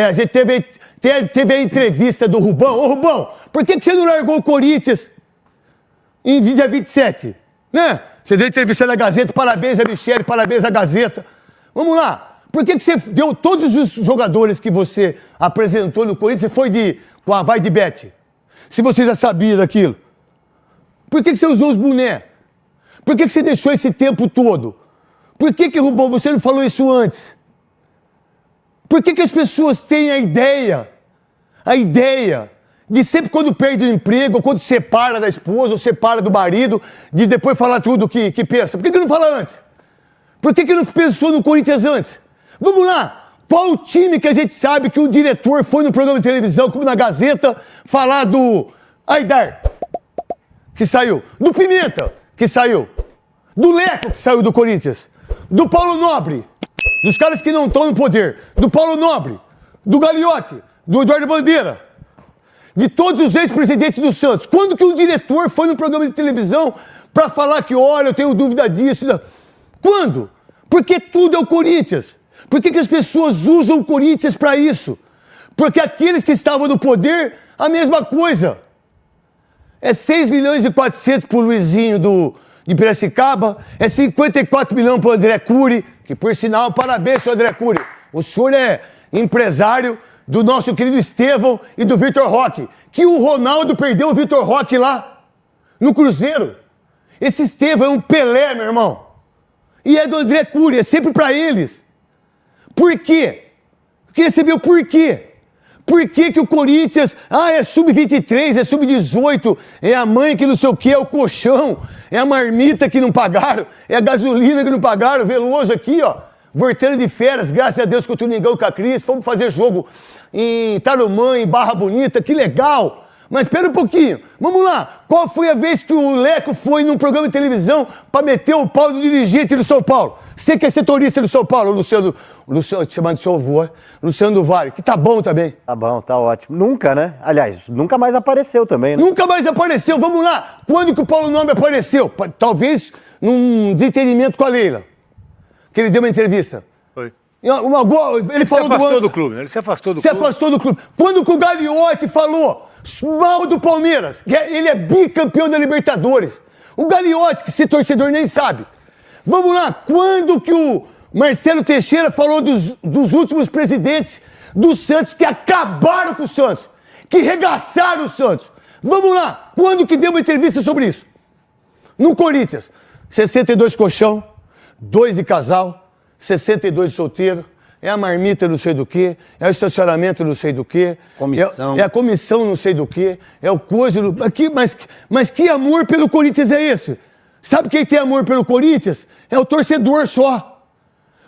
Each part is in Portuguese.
a gente teve a entrevista do Rubão. Ô, Rubão, por que você não largou o Corinthians em dia 27? Né? Você deu entrevista na Gazeta, parabéns a Michele, parabéns à Gazeta. Vamos lá. Por que você deu todos os jogadores que você apresentou no Corinthians, você foi com a Vai de Bet? Se você já sabia daquilo. Por que você usou os boné? Por que você deixou esse tempo todo? Por que, Rubão, você não falou isso antes? Por que as pessoas têm a ideia de sempre quando perde o emprego, ou quando separa da esposa, ou separa do marido, de depois falar tudo que pensa? Por que não fala antes? Por que não pensou no Corinthians antes? Vamos lá! Qual o time que a gente sabe que o diretor foi no programa de televisão, como na Gazeta, falar do Aidar, que saiu, do Pimenta, que saiu, do Leco, que saiu do Corinthians, do Paulo Nobre, dos caras que não estão no poder, do Paulo Nobre, do Gagliotti, do Eduardo Bandeira, de todos os ex-presidentes do Santos. Quando que o diretor foi no programa de televisão para falar que, olha, eu tenho dúvida disso? Quando? Porque tudo é o Corinthians. Por que as pessoas usam o Corinthians para isso? Porque aqueles que estavam no poder, a mesma coisa. É 6 milhões e 400 pro Luizinho de Piracicaba, é 54 milhões pro André Cury, que por sinal, parabéns, senhor André Cury. O senhor é empresário do nosso querido Estevão e do Vitor Roque, que o Ronaldo perdeu o Vitor Roque lá, no Cruzeiro. Esse Estevão é um Pelé, meu irmão. E é do André Cury, é sempre para eles. Por quê? Eu queria saber o porquê. Por que que o Corinthians, é sub-23, é sub-18, é a mãe que não sei o quê, é o colchão, é a marmita que não pagaram, é a gasolina que não pagaram, Veloso aqui, ó, voltando de férias, graças a Deus contra o Ningão e com a Cris, fomos fazer jogo em Tarumã, em Barra Bonita, que legal. Mas espera um pouquinho, vamos lá, qual foi a vez que o Leco foi num programa de televisão para meter o pau do dirigente do São Paulo? Você que é setorista do São Paulo, Luciano, chamando de seu avô, Luciano do Vale, que tá bom também. Tá bom, tá ótimo. Nunca, né? Aliás, nunca mais apareceu também, né? Nunca mais apareceu, vamos lá. Quando que o Paulo Nobre apareceu? Talvez num desentendimento com a Leila, que ele deu uma entrevista. Foi. Ele falou se afastou do clube, né? Ele se afastou do clube. Se afastou do clube. Quando que o Gagliotti falou mal do Palmeiras? Ele é bicampeão da Libertadores. O Gagliotti, que esse torcedor nem sabe. Vamos lá, quando que o Marcelo Teixeira falou dos últimos presidentes do Santos que acabaram com o Santos, que regaçaram o Santos? Vamos lá, quando que deu uma entrevista sobre isso? No Corinthians, 62 colchão, 2 de casal, 62 de solteiro, é a marmita não sei do que, é o estacionamento não sei do que, comissão. É a comissão não sei do que, é o coisa... Mas que amor pelo Corinthians é esse? Sabe quem tem amor pelo Corinthians? É o torcedor só.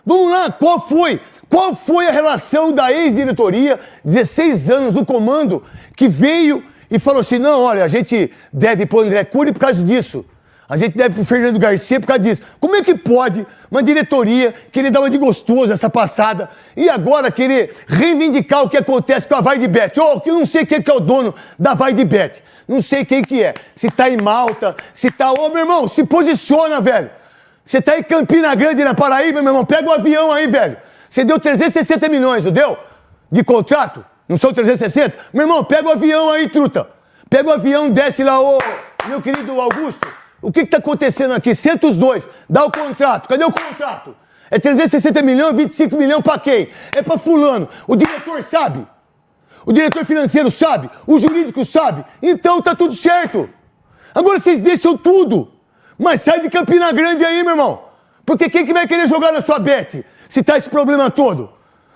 Vamos lá, qual foi a relação da ex-diretoria, 16 anos no comando, que veio e falou assim, não, olha, a gente deve pôr o André Cury por causa disso. A gente deve pro Fernando Garcia por causa disso. Como é que pode uma diretoria querer dar uma de gostoso essa passada e agora querer reivindicar o que acontece com a Vai de Bet? Que eu não sei quem que é o dono da Vai de Bet. Não sei quem que é. Se tá em Malta, se tá... Ô, meu irmão, se posiciona, velho. Você tá em Campina Grande, na Paraíba, meu irmão. Pega o avião aí, velho. Você deu 360 milhões, não deu? De contrato? Não são 360? Meu irmão, pega o avião aí, truta. Pega o avião, desce lá, ô, meu querido Augusto. O que tá acontecendo aqui? Senta os dois, dá o contrato. Cadê o contrato? É 360 milhões, 25 milhões pra quem? É pra fulano. O diretor sabe. O diretor financeiro sabe. O jurídico sabe. Então tá tudo certo. Agora vocês deixam tudo. Mas sai de Campina Grande aí, meu irmão. Porque quem que vai querer jogar na sua bet? Se tá esse problema todo.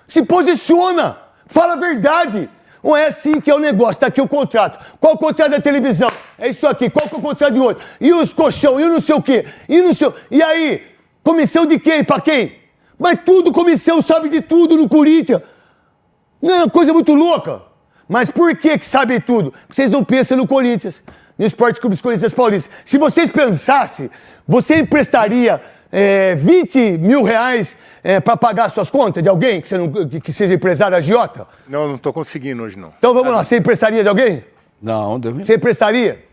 Se posiciona. Fala a verdade. Não é assim que é o negócio, tá aqui o contrato. Qual o contrato da televisão? É isso aqui. Qual que é o contrato de outro? E os colchão? E o não sei o quê? E aí? Comissão de quem? Pra quem? Mas tudo, comissão sabe de tudo no Corinthians. Não é uma coisa muito louca. Mas por que sabe tudo? Porque vocês não pensam no Corinthians, no Esporte Clube dos Corinthians Paulistas. Se vocês pensassem, você emprestaria 20 mil reais para pagar suas contas de alguém que seja empresário agiota? Não tô conseguindo hoje, não. Então vamos lá, você emprestaria de alguém? Não, deu. Você emprestaria?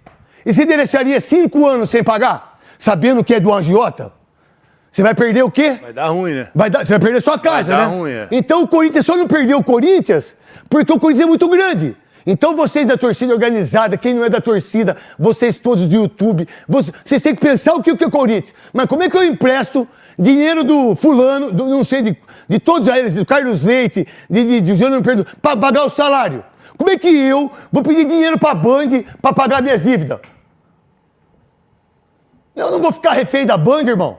E você deixaria 5 anos sem pagar, sabendo que é do agiota? Você vai perder o quê? Vai dar ruim, né? Você vai perder sua casa, Vai dar né? ruim, é. Então o Corinthians só não perdeu o Corinthians porque o Corinthians é muito grande. Então vocês da torcida organizada, quem não é da torcida, vocês todos do YouTube, vocês têm que pensar o que é o Corinthians. Mas como é que eu empresto dinheiro do fulano, não sei, de todos eles, do Carlos Leite, de Júnior Pedro, para pagar o salário? Como é que eu vou pedir dinheiro para a Band para pagar minhas dívidas? Eu não vou ficar refém da Band, irmão.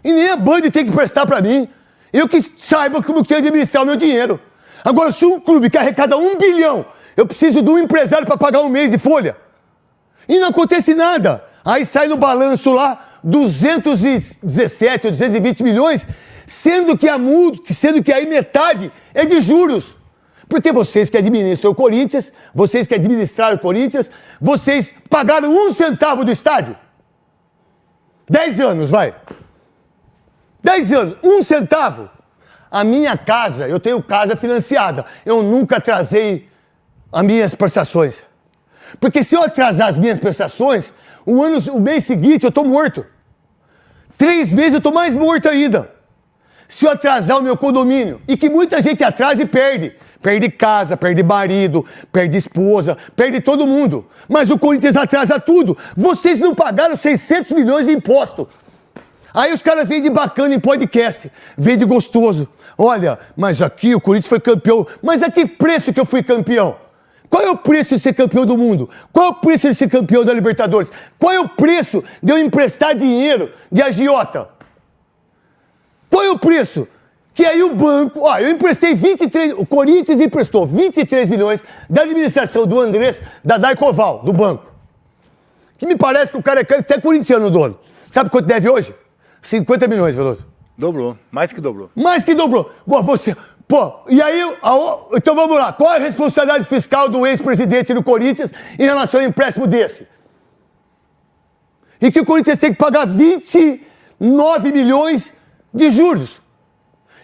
E nem a Band tem que prestar para mim. Eu que saiba como que tenho que administrar o meu dinheiro. Agora, se um clube que arrecada 1 bilhão, eu preciso de um empresário para pagar um mês de folha. E não acontece nada. Aí sai no balanço lá 217 ou 220 milhões, sendo que aí metade é de juros. Porque vocês que administram o Corinthians, vocês que administraram o Corinthians, vocês pagaram 1 centavo do estádio. 10 anos, vai. 10 anos, 1 centavo. A minha casa, eu tenho casa financiada. Eu nunca atrasei as minhas prestações. Porque se eu atrasar as minhas prestações, o mês seguinte eu estou morto. 3 meses eu estou mais morto ainda. Se eu atrasar o meu condomínio, e que muita gente atrasa e perde. Perde casa, perde marido, perde esposa, perde todo mundo. Mas o Corinthians atrasa tudo. Vocês não pagaram 600 milhões de imposto. Aí os caras vêm de bacana em podcast, vêm de gostoso. Olha, mas aqui o Corinthians foi campeão. Mas a que preço que eu fui campeão? Qual é o preço de ser campeão do mundo? Qual é o preço de ser campeão da Libertadores? Qual é o preço de eu emprestar dinheiro de agiota? Qual é o preço? Que aí o banco... Ó, eu emprestei 23... O Corinthians emprestou 23 milhões da administração do Andrés, da Daicoval, do banco. Que me parece que o cara é até corintiano, o dono. Sabe quanto deve hoje? 50 milhões, Veloso. Dobrou, mais que dobrou. Mais que dobrou. Bom, você... Pô, e aí... Então vamos lá. Qual é a responsabilidade fiscal do ex-presidente do Corinthians em relação a um empréstimo desse? E que o Corinthians tem que pagar 29 milhões de juros.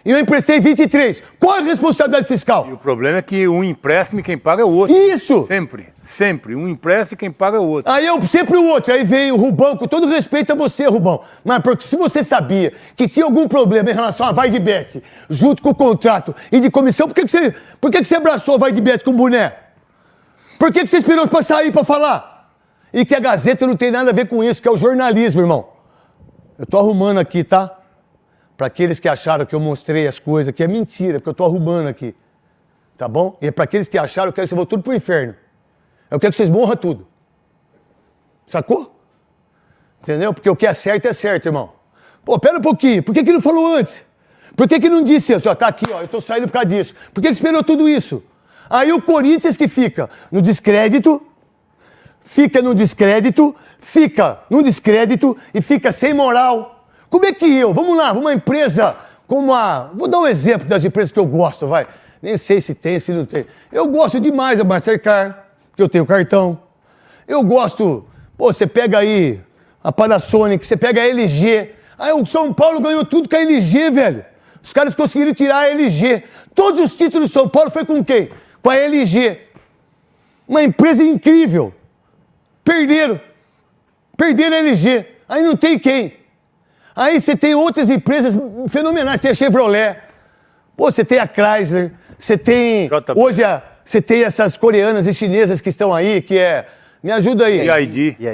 E eu emprestei 23. Qual é a responsabilidade fiscal? E o problema é que um empréstimo quem paga é o outro. Isso! Sempre, sempre. Um empréstimo quem paga é o outro. Aí eu sempre o outro. Aí veio o Rubão, com todo respeito a você, Rubão. Mas porque se você sabia que tinha algum problema em relação a Vai de Bet, junto com o contrato e de comissão, por que você abraçou a Vai de Bet com o boné? Por que você esperou pra sair pra falar? E que a Gazeta não tem nada a ver com isso, que é o jornalismo, irmão. Eu tô arrumando aqui, tá? Para aqueles que acharam que eu mostrei as coisas, que é mentira, porque eu estou arrumando aqui. Tá bom? E para aqueles que acharam, eu quero que vocês vão tudo pro inferno. Eu quero que vocês morram tudo. Sacou? Entendeu? Porque o que é certo, irmão. Pô, pera um pouquinho. Por que não falou antes? Por que não disse isso? Ó, tá aqui, ó, eu tô saindo por causa disso. Por que esperou tudo isso? Aí o Corinthians que fica no descrédito e fica sem moral. Como é que vamos lá, uma empresa como vou dar um exemplo das empresas que eu gosto, vai. Nem sei se tem, se não tem. Eu gosto demais da Mastercard, porque eu tenho cartão. Eu gosto, pô, você pega aí a Panasonic, você pega a LG. Aí o São Paulo ganhou tudo com a LG, velho. Os caras conseguiram tirar a LG. Todos os títulos do São Paulo foi com quem? Com a LG. Uma empresa incrível. Perderam a LG. Aí não tem quem. Aí você tem outras empresas fenomenais, tem a Chevrolet, pô, você tem a Chrysler, você tem... Hoje você tem essas coreanas e chinesas que estão aí, que é... Me ajuda aí.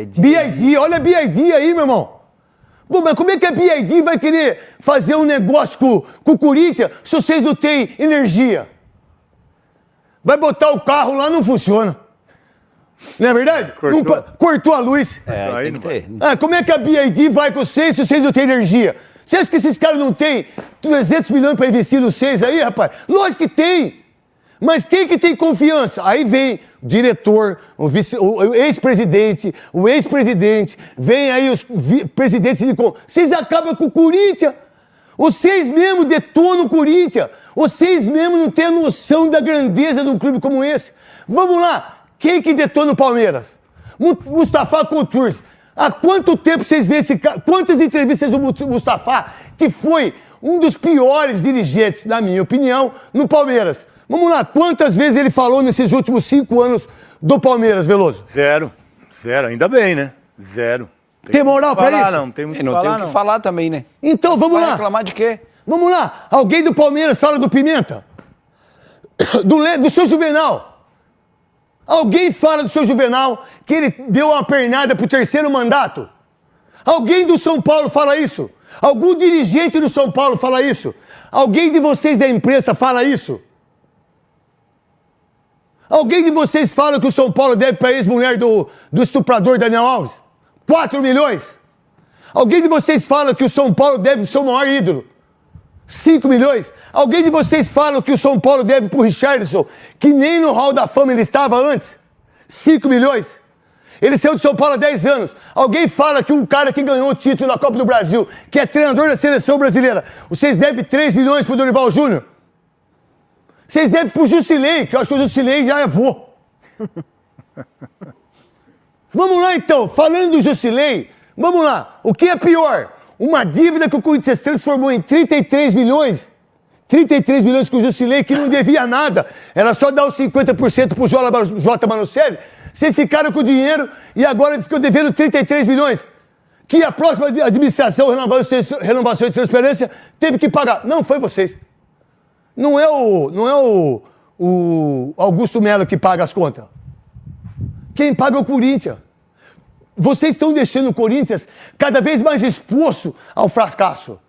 BID, olha a BID aí, meu irmão. Pô, mas como é que a BID vai querer fazer um negócio com o Corinthians se vocês não têm energia? Vai botar o carro lá, não funciona. Não é verdade? Cortou a luz. Aí tem que ter. Como é que a BID vai com vocês se vocês não têm energia? Você acha que esses caras não têm 300 milhões para investir nos seis aí, rapaz? Lógico que tem. Mas quem que tem confiança? Aí vem o diretor, o ex-presidente, vem aí os presidentes de... Vocês acabam com o Corinthians. Vocês mesmo detonam o Corinthians. Vocês mesmo não têm a noção da grandeza de um clube como esse. Vamos lá. Quem que detona o Palmeiras? Mustafa Contursi. Há quanto tempo vocês veem esse cara? Quantas entrevistas do Mustafa, que foi um dos piores dirigentes, na minha opinião, no Palmeiras? Vamos lá, quantas vezes ele falou nesses últimos 5 anos do Palmeiras, Veloso? Zero. Ainda bem, né? Zero. Tem moral pra falar, isso? não, tem muito E não que tem falar, o que não. falar também, né? Então, vamos Vai lá. reclamar de quê? Vamos lá. Alguém do Palmeiras fala do Pimenta? Do seu Juvenal? Alguém fala do seu Juvenal que ele deu uma pernada pro 3º mandato? Alguém do São Paulo fala isso? Algum dirigente do São Paulo fala isso? Alguém de vocês da imprensa fala isso? Alguém de vocês fala que o São Paulo deve para a ex-mulher do estuprador Daniel Alves? 4 milhões? Alguém de vocês fala que o São Paulo deve para o seu maior ídolo? 5 milhões? Alguém de vocês fala que o São Paulo deve para o Richarlison, que nem no Hall da Fama ele estava antes? 5 milhões? Ele saiu de São Paulo há 10 anos. Alguém fala que um cara que ganhou o título da Copa do Brasil, que é treinador da seleção brasileira, vocês devem 3 milhões para o Dorival Júnior? Vocês devem pro Jusilei, que eu acho que o Jusilei já é vô. Vamos lá então, falando do Jusilei, vamos lá. O que é pior? Uma dívida que o Corinthians transformou em 33 milhões. 33 milhões com o Jusilei, que não devia nada. Era só dar os 50% pro J. Manucelli. Vocês ficaram com o dinheiro e agora ficam devendo 33 milhões. Que a próxima administração, renovação de transferência, teve que pagar. Não, foi vocês. Não é o Augusto Melo que paga as contas. Quem paga é o Corinthians. Vocês estão deixando o Corinthians cada vez mais exposto ao fracasso.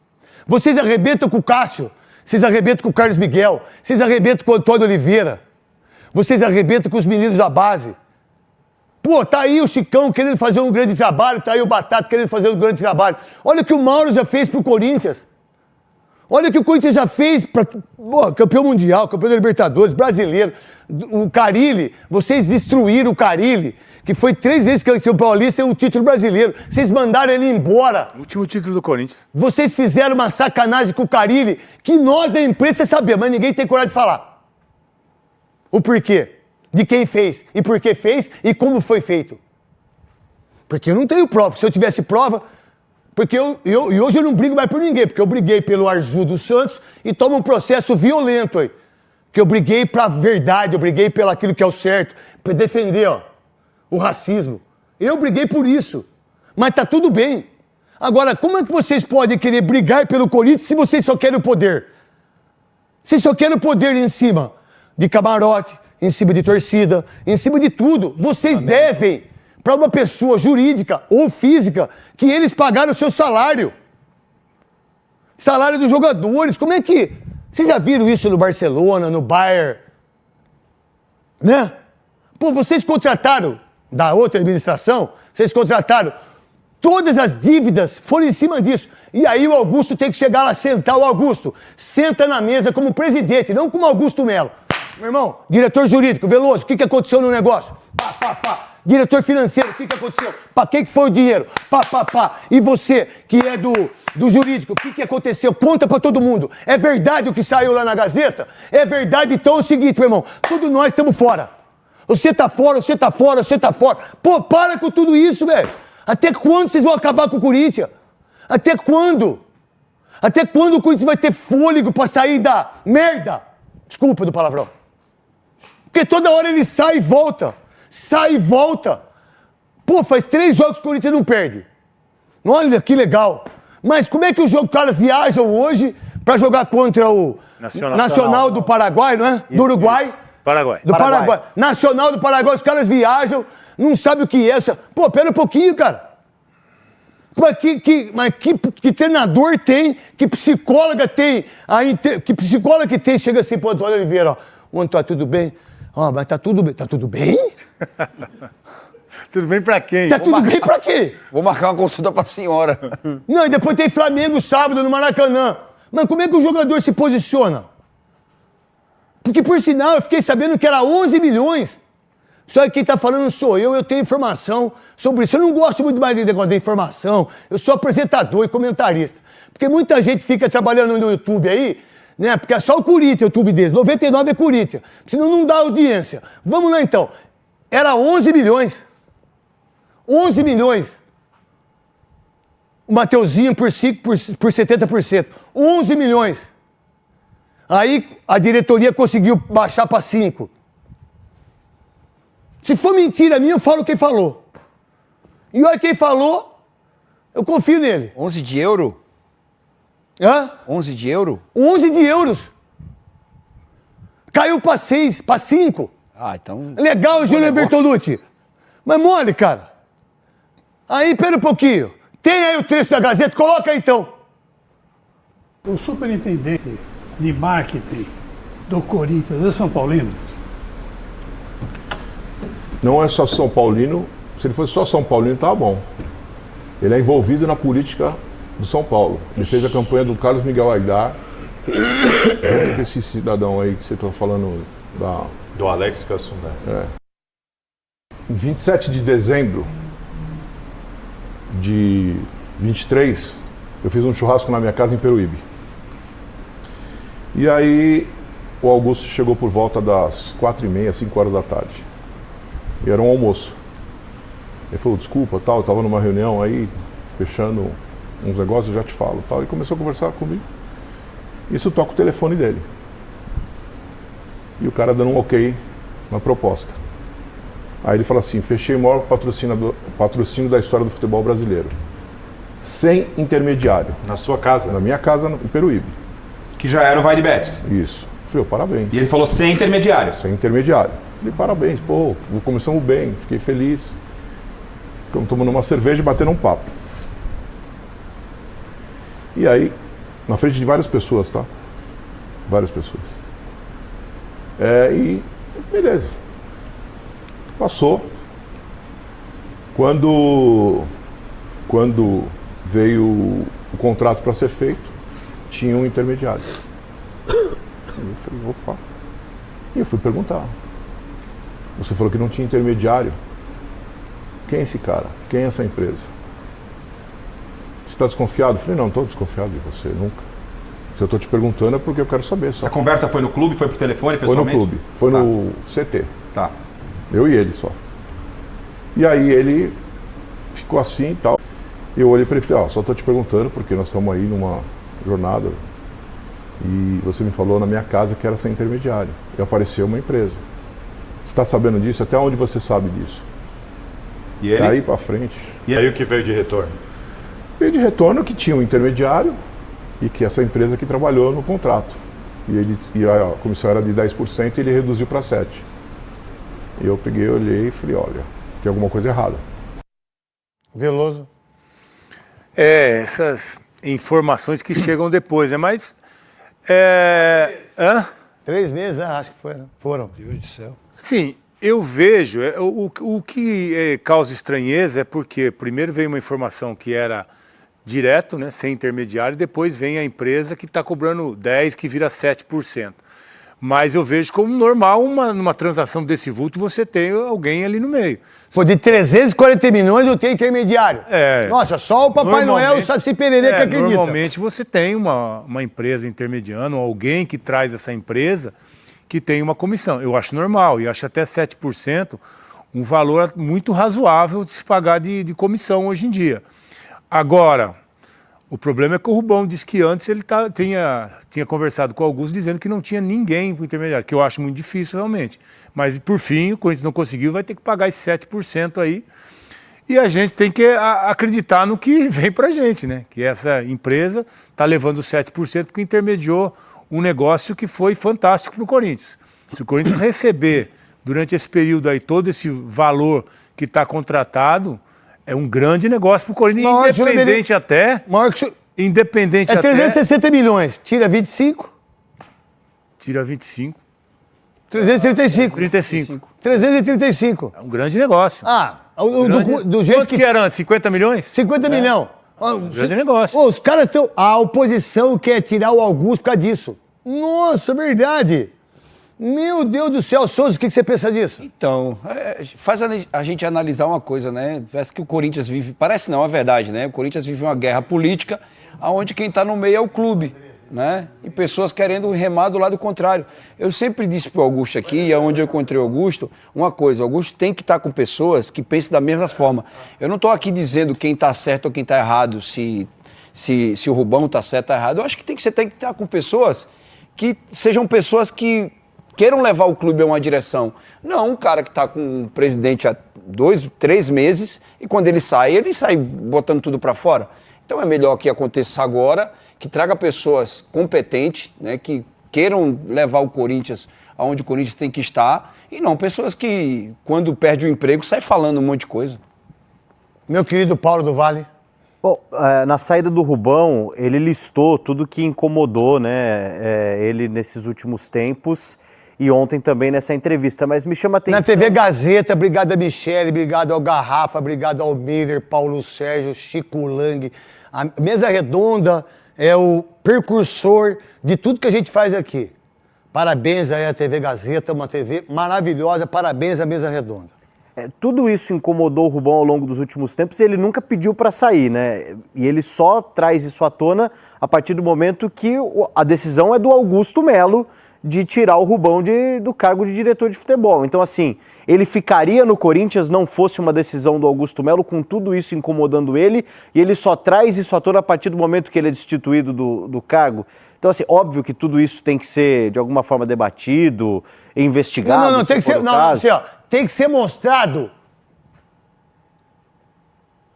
Vocês arrebentam com o Cássio, vocês arrebentam com o Carlos Miguel, vocês arrebentam com o Antônio Oliveira, vocês arrebentam com os meninos da base. Pô, tá aí o Chicão querendo fazer um grande trabalho, tá aí o Batata querendo fazer um grande trabalho. Olha o que o Mauro já fez pro Corinthians. Olha o que o Corinthians já fez para campeão mundial, campeão da Libertadores, brasileiro. O Carille, vocês destruíram o Carille, que foi 3 vezes campeão paulista e um título brasileiro. Vocês mandaram ele embora. Último título do Corinthians. Vocês fizeram uma sacanagem com o Carille, que nós da imprensa sabemos, mas ninguém tem coragem de falar. O porquê, de quem fez, e por que fez, e como foi feito. Porque eu não tenho prova. Se eu tivesse prova... Porque e hoje eu não brigo mais por ninguém, porque eu briguei pelo Arzu dos Santos e tomo um processo violento aí. Que eu briguei pra verdade, eu briguei pelo aquilo que é o certo, pra defender, o racismo. Eu briguei por isso. Mas tá tudo bem. Agora, como é que vocês podem querer brigar pelo Corinthians se vocês só querem o poder? Vocês só querem o poder em cima de camarote, em cima de torcida, em cima de tudo. Vocês devem para uma pessoa jurídica ou física que eles pagaram o seu salário. Salário dos jogadores. Como é que... Vocês já viram isso no Barcelona, no Bayern? Né? Pô, vocês contrataram, da outra administração, vocês contrataram, todas as dívidas foram em cima disso. E aí o Augusto tem que chegar lá, sentar. O Augusto senta na mesa como presidente, não como Augusto Melo. Meu irmão, diretor jurídico, Veloso, o que aconteceu no negócio? Pá, pá, pá. Diretor financeiro, o que aconteceu? Para que foi o dinheiro? Pá, pá, pá. E você, que é do jurídico, o que aconteceu? Conta para todo mundo. É verdade o que saiu lá na Gazeta? É verdade, então é o seguinte, meu irmão. Todos nós estamos fora. Você tá fora, você tá fora, você tá fora. Pô, para com tudo isso, velho. Até quando vocês vão acabar com o Corinthians? Até quando? Até quando o Corinthians vai ter fôlego para sair da merda? Desculpa do palavrão. Porque toda hora ele sai e volta. Sai e volta. Pô, faz 3 jogos que o Corinthians não perde. Olha que legal. Mas como é que os caras viajam hoje para jogar contra o Nacional do Paraguai, não é? Do Uruguai. Paraguai. Do Paraguai. Nacional do Paraguai, os caras viajam, não sabem o que é. Pô, pera um pouquinho, cara. Mas que treinador tem, que psicóloga tem, que psicóloga que tem, chega assim pro Antônio Oliveira, ó. O Antônio, tudo bem? Ó, mas tá tudo bem. Tá tudo bem? Tudo bem pra quem? Tá tudo bem pra quê? Vou marcar uma consulta pra senhora. Não, e depois tem Flamengo sábado no Maracanã. Mas como é que o jogador se posiciona? Porque, por sinal, eu fiquei sabendo que era 11 milhões. Só que quem tá falando sou eu tenho informação sobre isso. Eu não gosto muito mais de negócio de informação. Eu sou apresentador e comentarista. Porque muita gente fica trabalhando no YouTube aí, né? Porque é só o Corinthians, o YouTube deles. 99 é Corinthians. Senão não dá audiência. Vamos lá, então. Era 11 milhões. 11 milhões. O Mateuzinho por 70%. 11 milhões. Aí a diretoria conseguiu baixar para 5. Se for mentira minha, eu falo quem falou. E olha quem falou, Eu confio nele. 11 de euro? Hã? 11 de euro? 11 de euros. Caiu para 6, para 5. Ah, então... Legal, Júlio negócio. Bertolucci. Mas mole, cara. Aí, pera um pouquinho. Tem aí o trecho da Gazeta? Coloca aí, então. O superintendente de marketing do Corinthians é São Paulino? Não é só São Paulino. Se ele fosse só São Paulino, estava bom. Ele é envolvido na política do São Paulo. Ele fez a campanha do Carlos Miguel Aidar. Esse cidadão aí que você está falando do Alex Cassundé. Em 27 de dezembro de 23, eu fiz um churrasco na minha casa em Peruíbe. E aí o Augusto chegou por volta das 4h30, 5 horas da tarde. E era um almoço. Ele falou, desculpa, tal, eu estava numa reunião aí, fechando uns negócios, já te falo, tal. E começou a conversar comigo. Isso toca o telefone dele. E o cara dando um ok na proposta. Aí ele fala assim, fechei o maior patrocínio da história do futebol brasileiro. Sem intermediário. Na sua casa? Na minha casa, em Peruíbe. Que já era o Vai de Betis. Isso. Falei, parabéns. E ele falou sem intermediário. Sem intermediário. Falei, parabéns, pô, começamos bem, fiquei feliz. Ficamos tomando uma cerveja e batendo um papo. E aí, na frente de várias pessoas, tá? Várias pessoas. E beleza. Passou. Quando veio o contrato para ser feito, tinha um intermediário. E eu falei, opa. E eu fui perguntar. Você falou que não tinha intermediário. Quem é esse cara? Quem é essa empresa? Você está desconfiado? Eu falei, não estou desconfiado de você, nunca. Se eu estou te perguntando é porque eu quero saber. Só. Essa conversa foi no clube, foi por telefone, Foi no pessoalmente? clube, foi no CT. Tá. Eu e ele só. E aí ele ficou assim e tal. Eu olhei para ele e falei, só estou te perguntando porque nós estamos aí numa jornada e você me falou na minha casa que era sem intermediário. E apareceu uma empresa. Você está sabendo disso? Até onde você sabe disso? E ele? Daí para frente. E aí o que veio de retorno? Veio de retorno que tinha um intermediário e que essa empresa que trabalhou no contrato. E a comissão era de 10% e ele reduziu para 7%. E eu peguei, olhei e falei, olha, tem alguma coisa errada. Veloso. Essas informações que chegam depois, né? Mas... 3 meses, acho que foi, né? Foram. Deus do céu. Sim, eu vejo, o que causa estranheza é porque primeiro veio uma informação que era direto, né, sem intermediário, e depois vem a empresa que está cobrando 10%, que vira 7%. Mas eu vejo como normal, numa transação desse vulto, você tem alguém ali no meio. Foi de 340 milhões não tem intermediário. Nossa, só o Papai Noel e o Saci Pererê que acredita. Normalmente você tem uma empresa intermediando, alguém que traz essa empresa que tem uma comissão. Eu acho normal, e acho até 7% um valor muito razoável de se pagar de comissão hoje em dia. Agora, o problema é que o Rubão disse que antes ele tinha conversado com o Augusto dizendo que não tinha ninguém para o intermediário, que eu acho muito difícil realmente. Mas, por fim, o Corinthians não conseguiu, vai ter que pagar esse 7% aí. E a gente tem que acreditar no que vem para a gente, né? Que essa empresa está levando 7% porque intermediou um negócio que foi fantástico para o Corinthians. Se o Corinthians receber, durante esse período aí, todo esse valor que está contratado, é um grande negócio para o Corinthians, independente até... Independente até... 360 milhões, tira 25... Tira 25... 335. 35. 335. É um grande negócio. Do jeito Quanto que era antes? 50 milhões? 50 milhões. Grande negócio. Os caras estão... A oposição quer tirar o Augusto por causa disso. Nossa, verdade. Meu Deus do céu. Souza, o que você pensa disso? Então, faz a gente analisar uma coisa, né? Parece que o Corinthians vive... Parece não, é verdade, né? O Corinthians vive uma guerra política onde quem está no meio é o clube, né? E pessoas querendo remar do lado contrário. Eu sempre disse para o Augusto aqui, e é onde eu encontrei o Augusto, uma coisa: o Augusto tem que estar com pessoas que pensem da mesma forma. Eu não estou aqui dizendo quem está certo ou quem está errado, se o Rubão está certo ou errado. Eu acho que você tem que estar com pessoas que sejam pessoas que queiram levar o clube a uma direção. Não um cara que está com o presidente há 2, 3 meses e quando ele sai botando tudo para fora. Então é melhor que aconteça agora, que traga pessoas competentes, né, que queiram levar o Corinthians aonde o Corinthians tem que estar, e não pessoas que, quando perde o emprego, sai falando um monte de coisa. Meu querido Paulo do Vale. Bom, na saída do Rubão, ele listou tudo que incomodou, né, ele nesses últimos tempos e ontem também nessa entrevista, mas me chama a atenção... Na TV Gazeta, obrigado a Michele, obrigado ao Garrafa, obrigado ao Miller, Paulo Sérgio, Chico Lang. A Mesa Redonda é o precursor de tudo que a gente faz aqui. Parabéns aí à TV Gazeta, uma TV maravilhosa, parabéns à Mesa Redonda. Tudo isso incomodou o Rubão ao longo dos últimos tempos e ele nunca pediu para sair, né? E ele só traz isso à tona a partir do momento que a decisão é do Augusto Melo de tirar o Rubão do cargo de diretor de futebol. Então, assim, ele ficaria no Corinthians não fosse uma decisão do Augusto Melo, com tudo isso incomodando ele, e ele só traz isso à tona a partir do momento que ele é destituído do cargo. Então, assim, óbvio que tudo isso tem que ser, de alguma forma, debatido, investigado. Não, tem que ser, assim, ó, tem que ser mostrado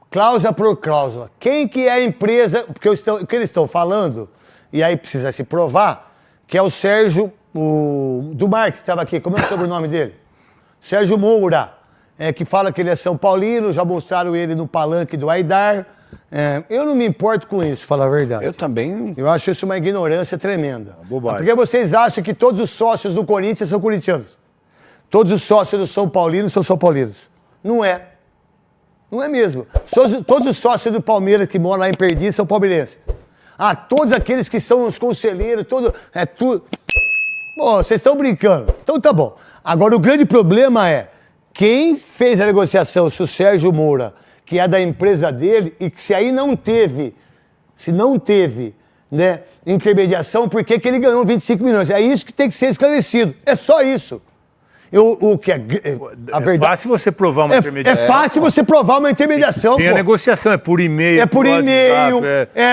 cláusula por cláusula. Quem que é a empresa, porque o que eles estão falando, e aí precisa se provar, que é o Sérgio, do Marques, que estava aqui, como é o sobrenome dele? Sérgio Moura, que fala que ele é São Paulino, já mostraram ele no palanque do Aidar. Eu não me importo com isso, falar a verdade. Eu também. Eu acho isso uma ignorância tremenda. Bobagem. Porque vocês acham que todos os sócios do Corinthians são corintianos. Todos os sócios do São Paulino são São Paulinos. Não é. Não é mesmo. Todos os sócios do Palmeiras que moram lá em Perdiz são palmeirenses. Todos aqueles que são os conselheiros, tudo. Bom, vocês estão brincando. Então tá bom. Agora o grande problema é quem fez a negociação, se o Sérgio Moura, que é da empresa dele, e que se aí não teve, né, intermediação, por que ele ganhou 25 milhões? É isso que tem que ser esclarecido. É só isso. O que é a verdade. É fácil você provar uma intermediação. É fácil você provar uma intermediação. Tem a negociação, é por e-mail. É por e-mail.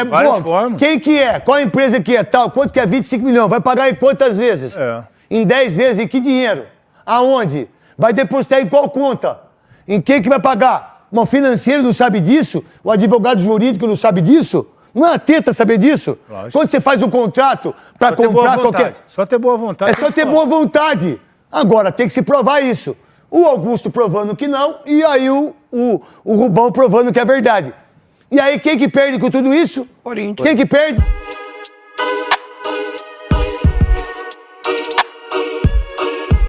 Várias formas. Quem que é? Qual a empresa que é tal? Quanto que é 25 milhões? Vai pagar em quantas vezes? Em 10 vezes? Em que dinheiro? Aonde? Vai depositar em qual conta? Em quem que vai pagar? Bom, o financeiro não sabe disso? O advogado jurídico não sabe disso? Não é a teta saber disso? Lógico. Quando você faz um contrato para comprar qualquer... Só ter boa vontade. É só ter boa vontade. Agora, tem que se provar isso. O Augusto provando que não, e aí o Rubão provando que é verdade. E aí, quem que perde com tudo isso? Corinthians. Quem que perde?